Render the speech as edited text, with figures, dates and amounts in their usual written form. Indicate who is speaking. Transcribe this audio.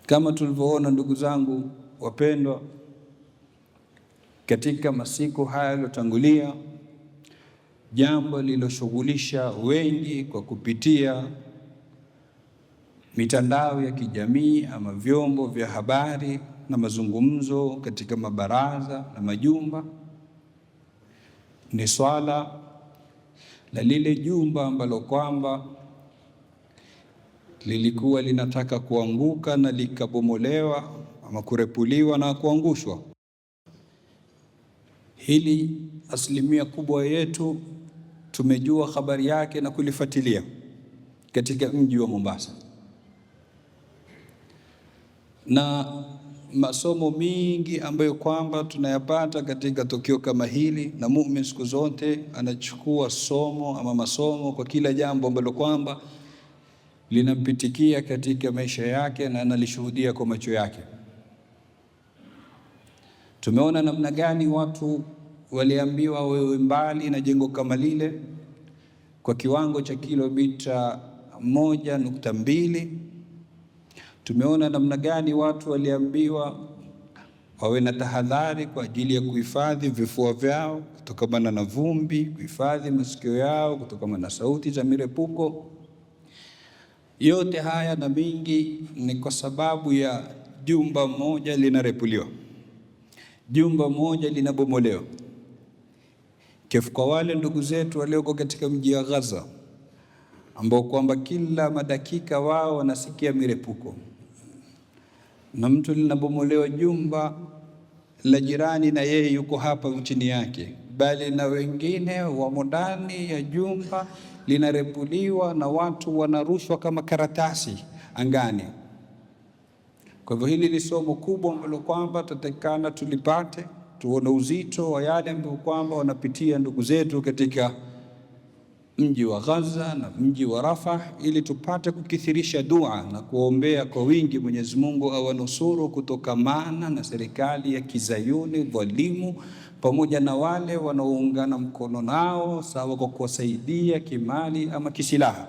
Speaker 1: Kama tulivyoona ndugu zangu wapendwa, katika masiku haya yaliyotangulia, jambo lililoshughulisha wengi kwa kupitia mitandao ya kijamii ama vyombo vya habari na mazungumzo katika mabaraza na majumba ni swala la lile jumba ambalo kwamba lilikuwa linataka kuanguka na likabomolewa ama kurepuliwa na kuangushwa. Hili asilimia kubwa yetu tumejua habari yake na kulifuatilia katika mji wa Mombasa, na masomo mingi ambayo kwamba tunayapata katika tukio kama hili, na muumini siku zote anachukua somo ama masomo kwa kila jambo ambalo kwamba linampitikia katika maisha yake na analishuhudia kwa macho yake. Tumeona namna gani watu waliambiwa wewe mbali na jengo kama lile kwa kiwango cha kilomita 1.2. Tumeona namna gani watu waliambiwa wawe na tahadhari kwa ajili ya kuhifadhi vifua vyao kutokana na vumbi, kuhifadhi masikio yao kutokana na sauti za mirepuko. Yote haya na mingi ni kwa sababu ya jumba moja linarepuliwa, jumba moja linabomolewa. Kifu kwa wale ndugu zetu walioko katika mji wa Gaza ambao kwamba kila madakika wao wanasikia mirepuko, na mtu linabomolewa jumba la jirani na yeye yuko hapa chini yake, bali na wengine wamo ndani ya jumba linarepuliwa na watu wanarushwa kama karatasi angani. Kwa hivyo hili ni somo kubwa ambalo kwamba tutakana tulipate, tuone uzito wa yale ambayo kwamba wanapitia ndugu zetu katika mji wa Gaza na mji wa Rafah, ili tupate kukithirisha dua na kuombea kwa wingi Mwenyezi Mungu awanusuru kutokamana na serikali ya kizayuni dhalimu, pamoja na wale wanaoungana mkono nao sawa kwa kuwasaidia kimali ama kisilaha.